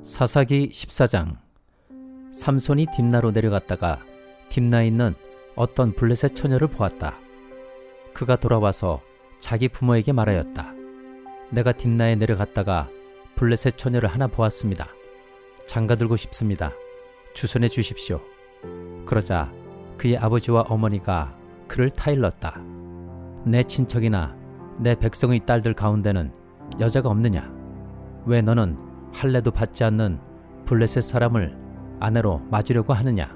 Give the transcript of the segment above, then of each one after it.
사사기 14장. 삼손이 딥나로 내려갔다가 딥나에 있는 어떤 블레셋 처녀를 보았다. 그가 돌아와서 자기 부모에게 말하였다. 내가 딥나에 내려갔다가 블레셋 처녀를 하나 보았습니다. 장가들고 싶습니다. 주선해 주십시오. 그러자 그의 아버지와 어머니가 그를 타일렀다. 내 친척이나 내 백성의 딸들 가운데는 여자가 없느냐? 왜 너는 할례도 받지 않는 블레셋 사람을 아내로 맞으려고 하느냐?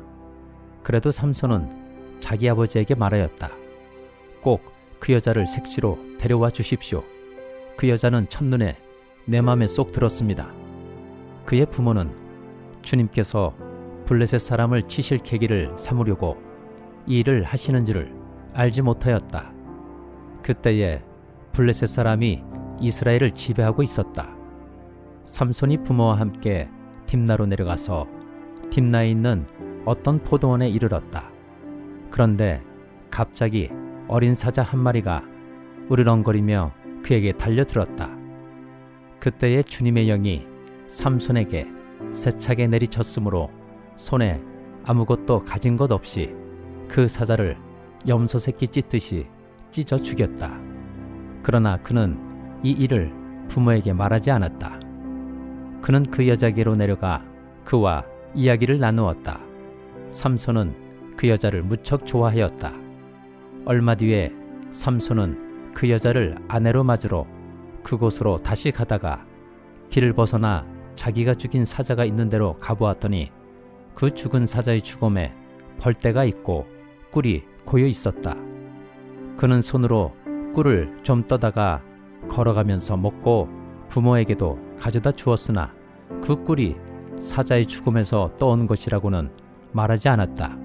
그래도 삼손은 자기 아버지에게 말하였다. 꼭 그 여자를 색시로 데려와 주십시오. 그 여자는 첫눈에 내 마음에 쏙 들었습니다. 그의 부모는 주님께서 블레셋 사람을 치실 계기를 삼으려고 이 일을 하시는 줄을 알지 못하였다. 그때에 블레셋 사람이 이스라엘을 지배하고 있었다. 삼손이 부모와 함께 딥나로 내려가서 딥나에 있는 어떤 포도원에 이르렀다. 그런데 갑자기 어린 사자 한 마리가 으르렁거리며 그에게 달려들었다. 그때에 주님의 영이 삼손에게 세차게 내리쳤으므로 손에 아무것도 가진 것 없이 그 사자를 염소 새끼 찢듯이 찢어 죽였다. 그러나 그는 이 일을 부모에게 말하지 않았다. 그는 그 여자에게로 내려가 그와 이야기를 나누었다. 삼손은 그 여자를 무척 좋아하였다. 얼마 뒤에 삼손은 그 여자를 아내로 맞으러 그곳으로 다시 가다가 길을 벗어나 자기가 죽인 사자가 있는 데로 가보았더니 그 죽은 사자의 주검에 벌떼가 있고 꿀이 고여 있었다. 그는 손으로 꿀을 좀 떠다가 걸어가면서 먹고 부모에게도 가져다 주었으나 그 꿀이 사자의 죽음에서 떠온 것이라고는 말하지 않았다.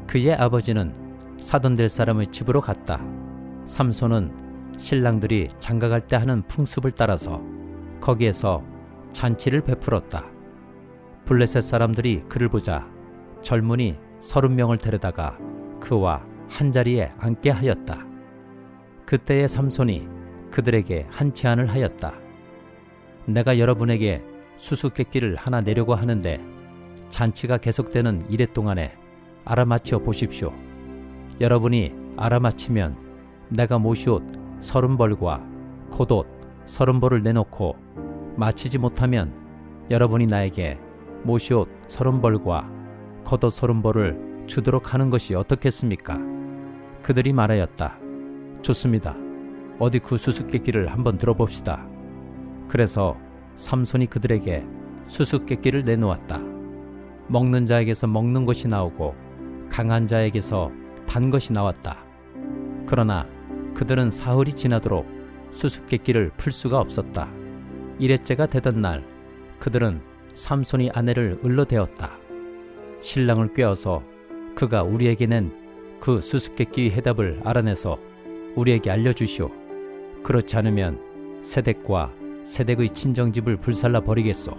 그의 아버지는 사돈될 사람의 집으로 갔다. 삼손은 신랑들이 장가갈 때 하는 풍습을 따라서 거기에서 잔치를 베풀었다. 블레셋 사람들이 그를 보자 젊은이 30명을 데려다가 그와 한자리에 앉게 하였다. 그때에 삼손이 그들에게 한 제안을 하였다. 내가 여러분에게 수수께끼를 하나 내려고 하는데 잔치가 계속되는 이래 동안에 알아맞혀 보십시오. 여러분이 알아맞히면 내가 모시옷 30벌과 겉옷 30벌을 내놓고 마치지 못하면 여러분이 나에게 모시옷 30벌과 겉옷 30벌을 주도록 하는 것이 어떻겠습니까? 그들이 말하였다. 좋습니다. 어디 그 수수께끼를 한번 들어봅시다. 그래서 삼손이 그들에게 수수께끼를 내놓았다. 먹는 자에게서 먹는 것이 나오고 강한 자에게서 단 것이 나왔다. 그러나 그들은 사흘이 지나도록 수수께끼를 풀 수가 없었다. 일회째가 되던 날 그들은 삼손이 아내를 을러대었다. 신랑을 꾀어서 그가 우리에게 낸 그 수수께끼의 해답을 알아내서 우리에게 알려주시오. 그렇지 않으면 세덱과 세덱의 친정집을 불살라 버리겠소.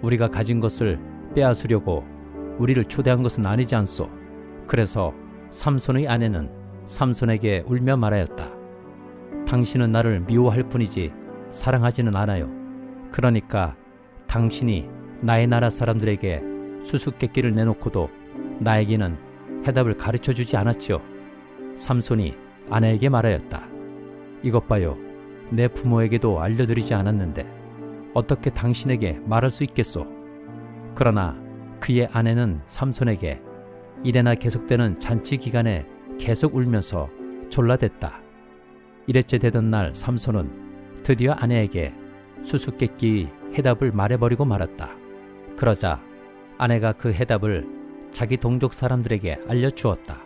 우리가 가진 것을 빼앗으려고 우리를 초대한 것은 아니지 않소. 그래서 삼손의 아내는 삼손에게 울며 말하였다. 당신은 나를 미워할 뿐이지 사랑하지는 않아요. 그러니까 당신이 나의 나라 사람들에게 수수께끼를 내놓고도 나에게는 해답을 가르쳐주지 않았지요. 삼손이 아내에게 말하였다. 이것 봐요. 내 부모에게도 알려드리지 않았는데 어떻게 당신에게 말할 수 있겠소? 그러나 그의 아내는 삼손에게 이래나 계속되는 잔치 기간에 계속 울면서 졸라댔다. 이래째 되던 날 삼손은 드디어 아내에게 수수께끼의 해답을 말해버리고 말았다. 그러자 아내가 그 해답을 자기 동족 사람들에게 알려주었다.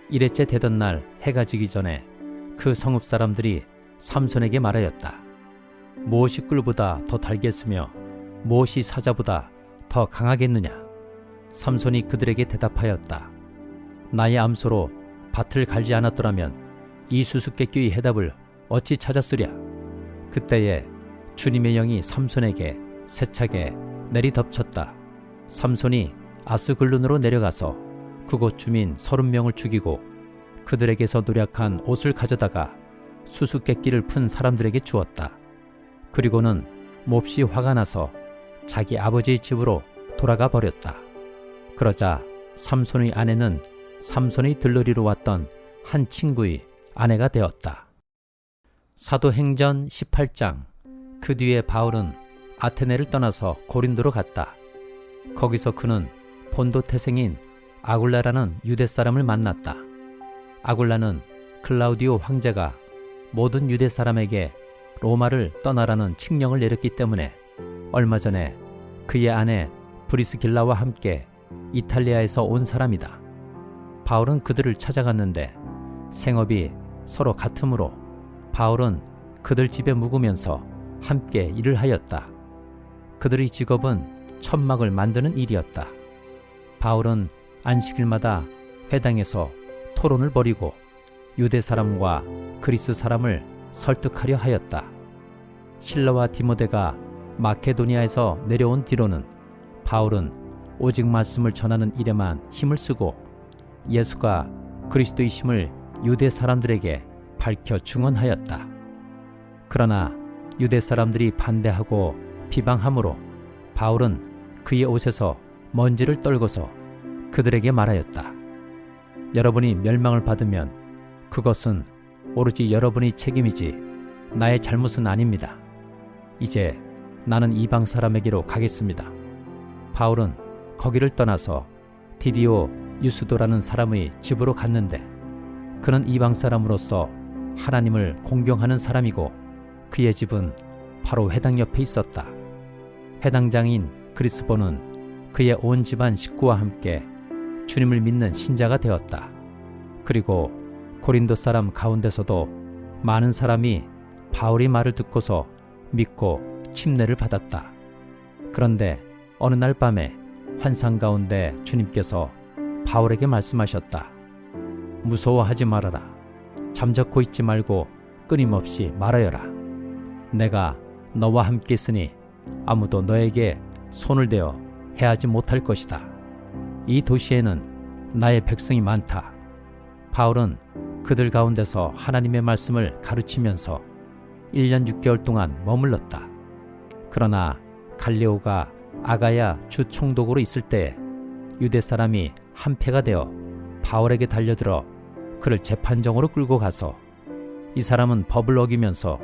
이래째 되던 날 해가 지기 전에 그 성읍 사람들이 삼손에게 말하였다. 무엇이 꿀보다 더 달겠으며 무엇이 사자보다 더 강하겠느냐? 삼손이 그들에게 대답하였다. 나의 암소로 밭을 갈지 않았더라면 이 수수께끼의 해답을 어찌 찾았으랴? 그때에 주님의 영이 삼손에게 세차게 내리덮쳤다. 삼손이 아스글론으로 내려가서 그곳 주민 30명을 죽이고 그들에게서 노략한 옷을 가져다가 수수께끼를 푼 사람들에게 주었다. 그리고는 몹시 화가 나서 자기 아버지의 집으로 돌아가 버렸다. 그러자 삼손의 아내는 삼손의 들러리로 왔던 한 친구의 아내가 되었다. 사도행전 18장. 그 뒤에 바울은 아테네를 떠나서 고린도로 갔다. 거기서 그는 본도 태생인 아굴라라는 유대 사람을 만났다. 아굴라는 클라우디오 황제가 모든 유대 사람에게 로마를 떠나라는 칙령을 내렸기 때문에 얼마 전에 그의 아내 브리스길라와 함께 이탈리아에서 온 사람이다. 바울은 그들을 찾아갔는데 생업이 서로 같으므로 바울은 그들 집에 묵으면서 함께 일을 하였다. 그들의 직업은 천막을 만드는 일이었다. 바울은 안식일마다 회당에서 토론을 벌이고 유대 사람과 그리스 사람을 설득하려 하였다. 실라와 디모데가 마케도니아에서 내려온 뒤로는 바울은 오직 말씀을 전하는 일에만 힘을 쓰고 예수가 그리스도이심을 유대 사람들에게 밝혀 증언하였다. 그러나 유대 사람들이 반대하고 비방함으로 바울은 그의 옷에서 먼지를 떨고서 그들에게 말하였다. 여러분이 멸망을 받으면 그것은 오로지 여러분의 책임이지 나의 잘못은 아닙니다. 이제 나는 이방 사람에게로 가겠습니다. 바울은 거기를 떠나서 디디오 유스도라는 사람의 집으로 갔는데 그는 이방 사람으로서 하나님을 공경하는 사람이고 그의 집은 바로 회당 옆에 있었다. 회당장인 그리스보는 그의 온 집안 식구와 함께 주님을 믿는 신자가 되었다. 그리고 고린도 사람 가운데서도 많은 사람이 바울의 말을 듣고서 믿고 침례를 받았다. 그런데 어느 날 밤에 환상 가운데 주님께서 바울에게 말씀하셨다. 무서워하지 말아라. 잠자코 있지 말고 끊임없이 말하여라. 내가 너와 함께 있으니 아무도 너에게 손을 대어 해하지 못할 것이다. 이 도시에는 나의 백성이 많다. 바울은 그들 가운데서 하나님의 말씀을 가르치면서 1년 6개월 동안 머물렀다. 그러나 갈리오가 아가야 주 총독으로 있을 때에 유대 사람이 한패가 되어 바울에게 달려들어 그를 재판정으로 끌고 가서 이 사람은 법을 어기면서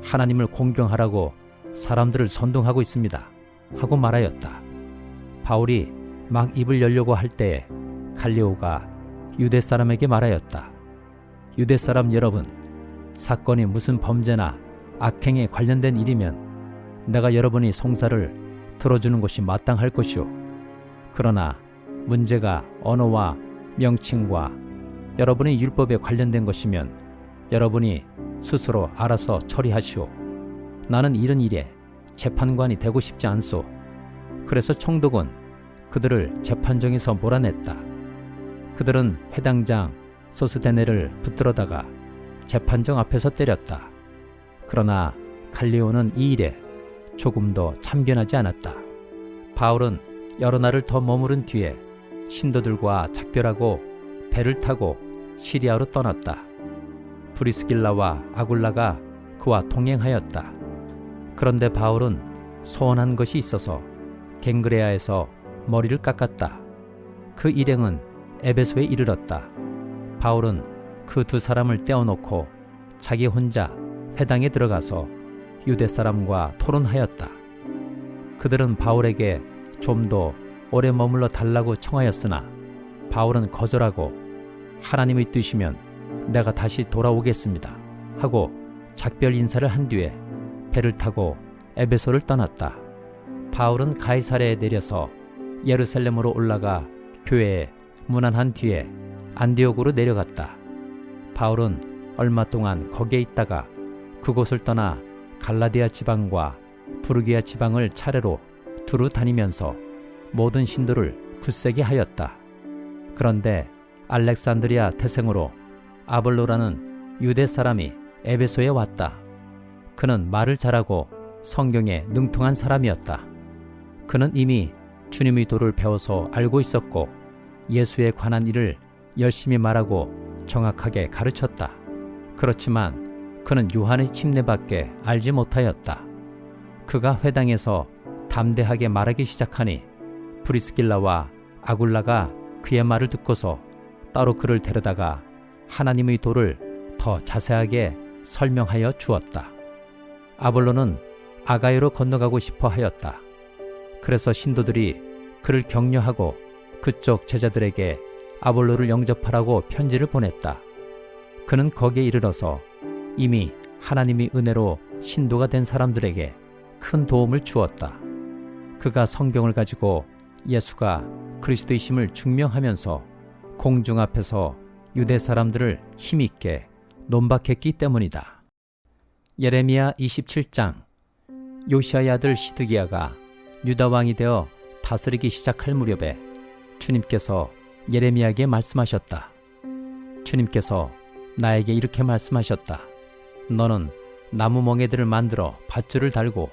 하나님을 공경하라고 사람들을 선동하고 있습니다 하고 말하였다. 바울이 막 입을 열려고 할 때에 갈리오가 유대 사람에게 말하였다. 유대 사람 여러분, 사건이 무슨 범죄나 악행에 관련된 일이면 내가 여러분이 송사를 들어주는 것이 마땅할 것이오. 그러나 문제가 언어와 명칭과 여러분의 율법에 관련된 것이면 여러분이 스스로 알아서 처리하시오. 나는 이런 일에 재판관이 되고 싶지 않소. 그래서 총독은 그들을 재판정에서 몰아냈다. 그들은 회당장 소스데네를 붙들어다가 재판정 앞에서 때렸다. 그러나 갈리오는 이 일에 조금도 참견하지 않았다. 바울은 여러 날을 더 머무른 뒤에 신도들과 작별하고 배를 타고 시리아로 떠났다. 브리스길라와 아굴라가 그와 동행하였다. 그런데 바울은 소원한 것이 있어서 갱그레아에서 머리를 깎았다. 그 일행은 에베소에 이르렀다. 바울은 그 두 사람을 떼어놓고 자기 혼자 회당에 들어가서 유대 사람과 토론하였다. 그들은 바울에게 좀 더 오래 머물러 달라고 청하였으나 바울은 거절하고 하나님의 뜻이면 내가 다시 돌아오겠습니다 하고 작별 인사를 한 뒤에 배를 타고 에베소를 떠났다. 바울은 가이사랴에 내려서 예루살렘으로 올라가 교회에 문안한 뒤에 안디옥으로 내려갔다. 바울은 얼마 동안 거기에 있다가 그곳을 떠나 갈라디아 지방과 부르기아 지방을 차례로 두루 다니면서 모든 신도를 굳세게 하였다. 그런데 알렉산드리아 태생으로 아볼로라는 유대 사람이 에베소에 왔다. 그는 말을 잘하고 성경에 능통한 사람이었다. 그는 이미 주님의 도를 배워서 알고 있었고 예수에 관한 일을 열심히 말하고 정확하게 가르쳤다. 그렇지만 그는 요한의 침례밖에 알지 못하였다. 그가 회당에서 담대하게 말하기 시작하니 브리스길라와 아굴라가 그의 말을 듣고서 따로 그를 데려다가 하나님의 도를 더 자세하게 설명하여 주었다. 아볼로는 아가이로 건너가고 싶어 하였다. 그래서 신도들이 그를 격려하고 그쪽 제자들에게 아볼로를 영접하라고 편지를 보냈다. 그는 거기에 이르러서 이미 하나님의 은혜로 신도가 된 사람들에게 큰 도움을 주었다. 그가 성경을 가지고 예수가 그리스도이심을 증명하면서 공중 앞에서 유대 사람들을 힘있게 논박했기 때문이다. 예레미야 27장. 요시아의 아들 시드기야가 유다 왕이 되어 다스리기 시작할 무렵에 주님께서 예레미야에게 말씀하셨다. 주님께서 나에게 이렇게 말씀하셨다. 너는 나무 멍에들을 만들어 밧줄을 달고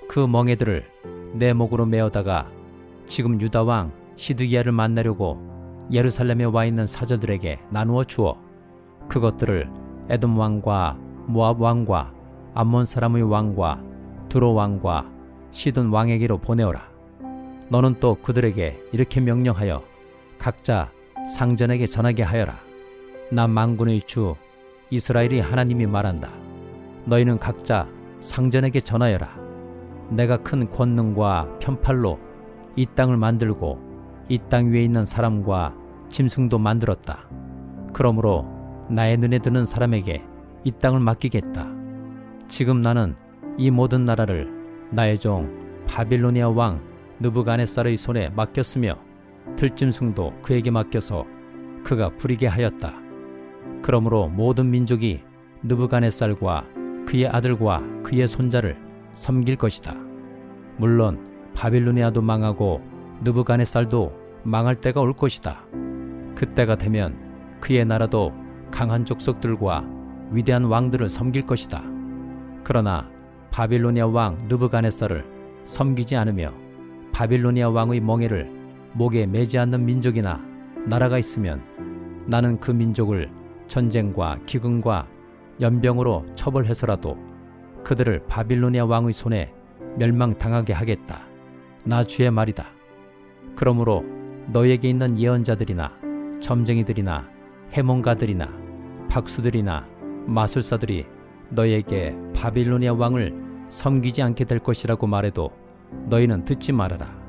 그 멍에들을 내 목으로 메어다가 지금 유다 왕 시드기야를 만나려고 예루살렘에 와 있는 사자들에게 나누어 주어 그것들을 에돔 왕과 모압 왕과 암몬 사람의 왕과 두로 왕과 시돈 왕에게로 보내어라. 너는 또 그들에게 이렇게 명령하여 각자 상전에게 전하게 하여라. 나 만군의 주 이스라엘이 하나님이 말한다. 너희는 각자 상전에게 전하여라. 내가 큰 권능과 편팔로 이 땅을 만들고 이 땅 위에 있는 사람과 짐승도 만들었다. 그러므로 나의 눈에 드는 사람에게 이 땅을 맡기겠다. 지금 나는 이 모든 나라를 나의 종 바빌로니아 왕 느부갓네살의 손에 맡겼으며 들짐승도 그에게 맡겨서 그가 부리게 하였다. 그러므로 모든 민족이 느부갓네살과 그의 아들과 그의 손자를 섬길 것이다. 물론 바빌로니아도 망하고 느부갓네살도 망할 때가 올 것이다. 그때가 되면 그의 나라도 강한 족속들과 위대한 왕들을 섬길 것이다. 그러나 바빌로니아 왕 느부갓네살을 섬기지 않으며 바빌로니아 왕의 멍에를 목에 매지 않는 민족이나 나라가 있으면 나는 그 민족을 전쟁과 기근과 연병으로 처벌해서라도 그들을 바빌로니아 왕의 손에 멸망당하게 하겠다. 나 주의 말이다. 그러므로 너에게 있는 예언자들이나 점쟁이들이나 해몽가들이나 박수들이나 마술사들이 너에게 바빌로니아 왕을 섬기지 않게 될 것이라고 말해도 너희는 듣지 말아라.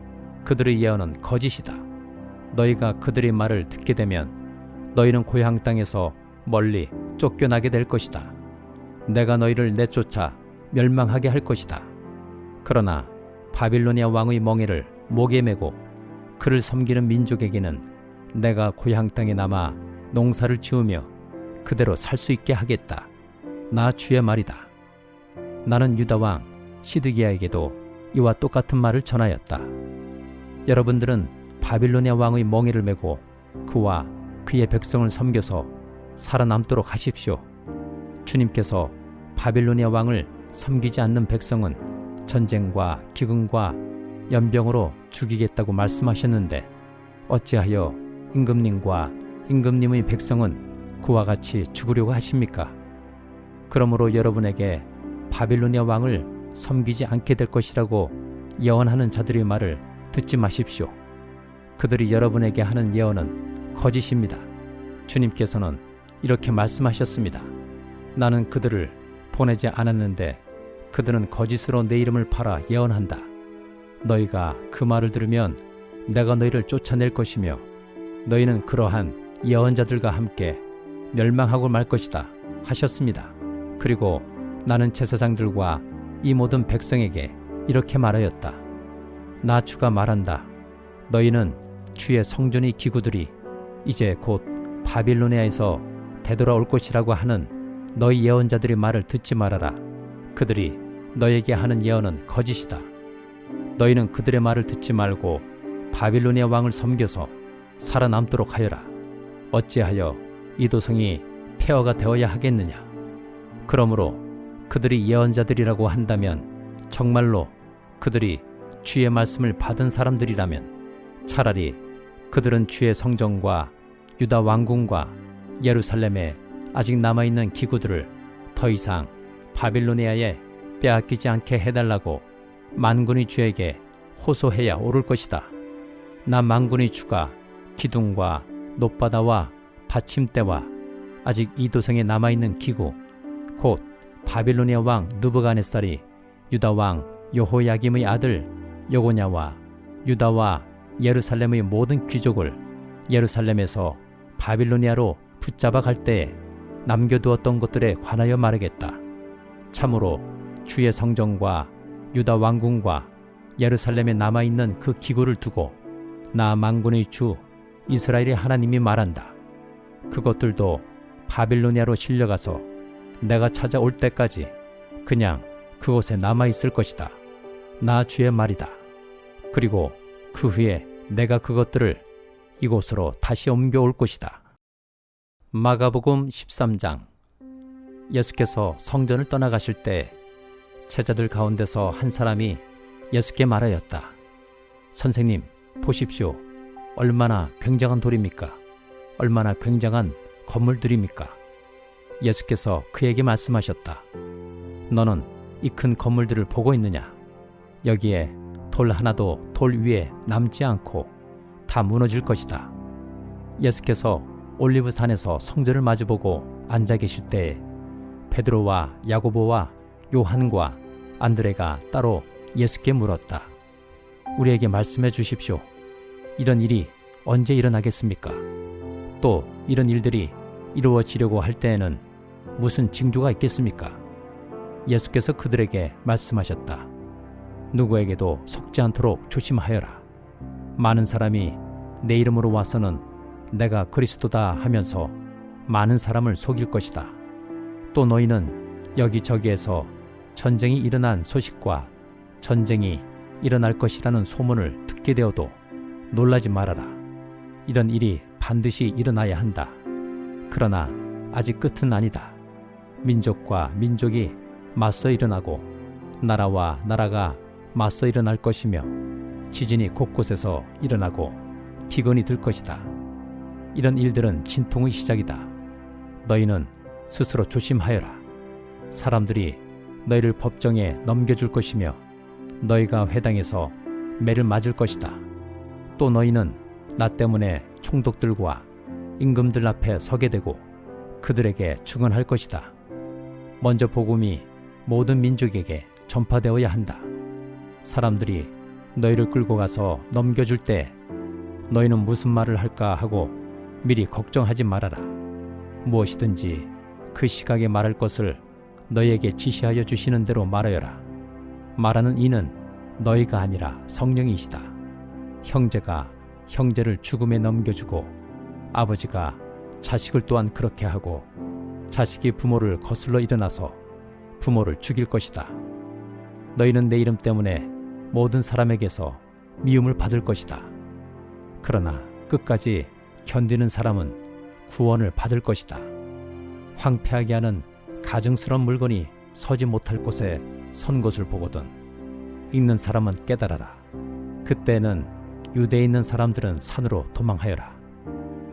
그들의 예언은 거짓이다. 너희가 그들의 말을 듣게 되면 너희는 고향 땅에서 멀리 쫓겨나게 될 것이다. 내가 너희를 내쫓아 멸망하게 할 것이다. 그러나 바빌로니아 왕의 멍에를 목에 메고 그를 섬기는 민족에게는 내가 고향 땅에 남아 농사를 지으며 그대로 살 수 있게 하겠다. 나 주의 말이다. 나는 유다 왕 시드기야에게도 이와 똑같은 말을 전하였다. 여러분들은 바빌로니아 왕의 멍에를 메고 그와 그의 백성을 섬겨서 살아남도록 하십시오. 주님께서 바빌로니아 왕을 섬기지 않는 백성은 전쟁과 기근과 연병으로 죽이겠다고 말씀하셨는데 어찌하여 임금님과 임금님의 백성은 그와 같이 죽으려고 하십니까? 그러므로 여러분에게 바빌로니아 왕을 섬기지 않게 될 것이라고 예언하는 자들의 말을 듣지 마십시오. 그들이 여러분에게 하는 예언은 거짓입니다. 주님께서는 이렇게 말씀하셨습니다. 나는 그들을 보내지 않았는데 그들은 거짓으로 내 이름을 팔아 예언한다. 너희가 그 말을 들으면 내가 너희를 쫓아낼 것이며 너희는 그러한 예언자들과 함께 멸망하고 말 것이다 하셨습니다. 그리고 나는 제사장들과 이 모든 백성에게 이렇게 말하였다. 나 주가 말한다. 너희는 주의 성전의 기구들이 이제 곧 바빌로니아에서 되돌아올 것이라고 하는 너희 예언자들의 말을 듣지 말아라. 그들이 너에게 하는 예언은 거짓이다. 너희는 그들의 말을 듣지 말고 바빌로니아 왕을 섬겨서 살아남도록 하여라. 어찌하여 이 도성이 폐허가 되어야 하겠느냐. 그러므로 그들이 예언자들이라고 한다면 정말로 그들이 주의 말씀을 받은 사람들이라면 차라리 그들은 주의 성전과 유다 왕궁과 예루살렘에 아직 남아있는 기구들을 더 이상 바빌로니아에 빼앗기지 않게 해달라고 만군의 주에게 호소해야 옳을 것이다. 나 만군의 주가 기둥과 높바다와 받침대와 아직 이 도성에 남아있는 기구 곧 바빌로니아 왕 느부갓네살이 유다 왕 여호야김의 아들 여고냐와 유다와 예루살렘의 모든 귀족을 예루살렘에서 바빌로니아로 붙잡아 갈 때에 남겨두었던 것들에 관하여 말하겠다. 참으로 주의 성전과 유다 왕궁과 예루살렘에 남아있는 그 기구를 두고 나 만군의 주 이스라엘의 하나님이 말한다. 그것들도 바빌로니아로 실려가서 내가 찾아올 때까지 그냥 그곳에 남아있을 것이다. 나 주의 말이다. 그리고 그 후에 내가 그것들을 이곳으로 다시 옮겨올 것이다. 마가복음 13장. 예수께서 성전을 떠나가실 때 제자들 가운데서 한 사람이 예수께 말하였다. 선생님, 보십시오. 얼마나 굉장한 돌입니까? 얼마나 굉장한 건물들입니까? 예수께서 그에게 말씀하셨다. 너는 이 큰 건물들을 보고 있느냐? 여기에 돌 하나도 돌 위에 남지 않고 다 무너질 것이다. 예수께서 올리브산에서 성전을 마주보고 앉아 계실 때에 베드로와 야고보와 요한과 안드레가 따로 예수께 물었다. 우리에게 말씀해 주십시오. 이런 일이 언제 일어나겠습니까? 또 이런 일들이 이루어지려고 할 때에는 무슨 징조가 있겠습니까? 예수께서 그들에게 말씀하셨다. 누구에게도 속지 않도록 조심하여라. 많은 사람이 내 이름으로 와서는 내가 그리스도다 하면서 많은 사람을 속일 것이다. 또 너희는 여기저기에서 전쟁이 일어난 소식과 전쟁이 일어날 것이라는 소문을 듣게 되어도 놀라지 말아라. 이런 일이 반드시 일어나야 한다. 그러나 아직 끝은 아니다. 민족과 민족이 맞서 일어나고 나라와 나라가 맞서 일어날 것이며 지진이 곳곳에서 일어나고 기근이 들 것이다. 이런 일들은 진통의 시작이다. 너희는 스스로 조심하여라. 사람들이 너희를 법정에 넘겨줄 것이며 너희가 회당에서 매를 맞을 것이다. 또 너희는 나 때문에 총독들과 임금들 앞에 서게 되고 그들에게 증언할 것이다. 먼저 복음이 모든 민족에게 전파되어야 한다. 사람들이 너희를 끌고 가서 넘겨줄 때 너희는 무슨 말을 할까 하고 미리 걱정하지 말아라. 무엇이든지 그 시각에 말할 것을 너희에게 지시하여 주시는 대로 말하여라. 말하는 이는 너희가 아니라 성령이시다. 형제가 형제를 죽음에 넘겨주고 아버지가 자식을 또한 그렇게 하고 자식이 부모를 거슬러 일어나서 부모를 죽일 것이다. 너희는 내 이름 때문에 모든 사람에게서 미움을 받을 것이다. 그러나 끝까지 견디는 사람은 구원을 받을 것이다. 황폐하게 하는 가증스러운 물건이 서지 못할 곳에 선 것을 보거든 읽는 사람은 깨달아라. 그때는 유대에 있는 사람들은 산으로 도망하여라.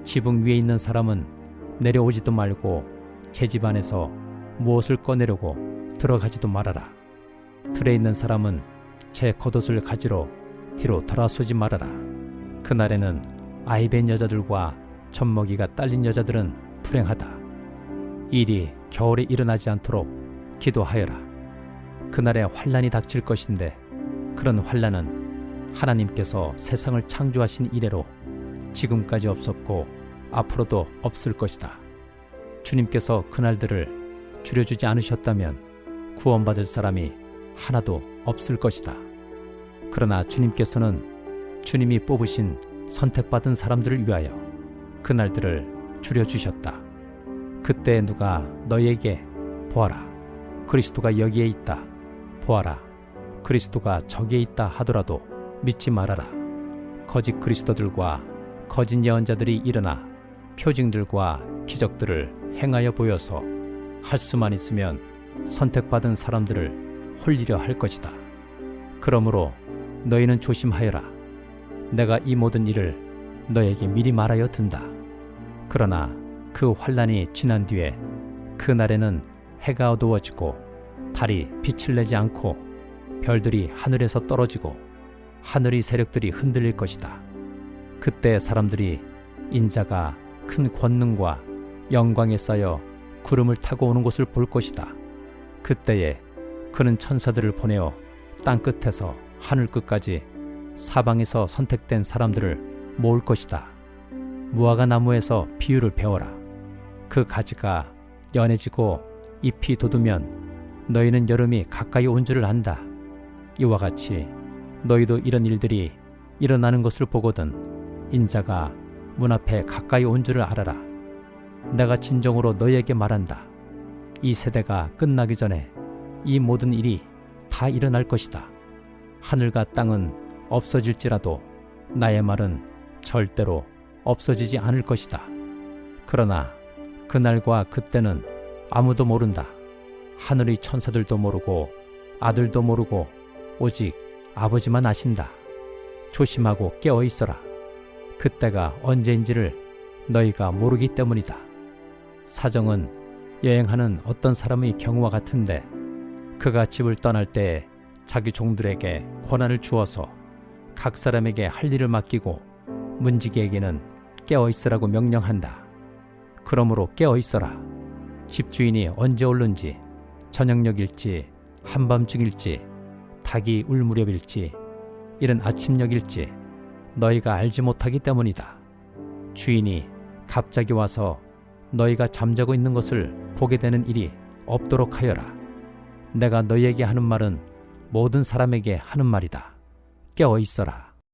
지붕 위에 있는 사람은 내려오지도 말고 제 집 안에서 무엇을 꺼내려고 들어가지도 말아라. 들에 있는 사람은 제 겉옷을 가지러 뒤로 돌아서지 말아라. 그날에는 아이벤 여자들과 젖먹이가 딸린 여자들은 불행하다. 일이 겨울에 일어나지 않도록 기도하여라. 그날에 환난이 닥칠 것인데 그런 환난은 하나님께서 세상을 창조하신 이래로 지금까지 없었고 앞으로도 없을 것이다. 주님께서 그날들을 줄여주지 않으셨다면 구원받을 사람이 하나도 없을 것이다. 그러나 주님께서는 주님이 뽑으신 선택받은 사람들을 위하여 그날들을 줄여주셨다. 그때 누가 너희에게 보아라, 그리스도가 여기에 있다, 보아라, 그리스도가 저기에 있다 하더라도 믿지 말아라. 거짓 그리스도들과 거짓 예언자들이 일어나 표징들과 기적들을 행하여 보여서 할 수만 있으면 선택받은 사람들을 홀리려 할 것이다. 그러므로 너희는 조심하여라. 내가 이 모든 일을 너에게 미리 말하여 둔다. 그러나 그 환난이 지난 뒤에 그 날에는 해가 어두워지고 달이 빛을 내지 않고 별들이 하늘에서 떨어지고 하늘의 세력들이 흔들릴 것이다. 그때 사람들이 인자가 큰 권능과 영광에 쌓여 구름을 타고 오는 것을 볼 것이다. 그때에 그는 천사들을 보내어 땅끝에서 하늘 끝까지 사방에서 선택된 사람들을 모을 것이다. 무화과 나무에서 비유를 배워라. 그 가지가 연해지고 잎이 돋으면 너희는 여름이 가까이 온 줄을 안다. 이와 같이 너희도 이런 일들이 일어나는 것을 보거든 인자가 문 앞에 가까이 온 줄을 알아라. 내가 진정으로 너희에게 말한다. 이 세대가 끝나기 전에 이 모든 일이 다 일어날 것이다. 하늘과 땅은 없어질지라도 나의 말은 절대로 없어지지 않을 것이다. 그러나 그날과 그때는 아무도 모른다. 하늘의 천사들도 모르고 아들도 모르고 오직 아버지만 아신다. 조심하고 깨어 있어라. 그때가 언제인지를 너희가 모르기 때문이다. 사정은 여행하는 어떤 사람의 경우와 같은데 그가 집을 떠날 때에 자기 종들에게 권한을 주어서 각 사람에게 할 일을 맡기고 문지기에게는 깨어 있으라고 명령한다. 그러므로 깨어 있어라. 집주인이 언제 오는지 저녁녘일지 한밤중일지 닭이 울 무렵일지 이른 아침녘일지 너희가 알지 못하기 때문이다. 주인이 갑자기 와서 너희가 잠자고 있는 것을 보게 되는 일이 없도록 하여라. 내가 너희에게 하는 말은 모든 사람에게 하는 말이다. 깨어 있어라.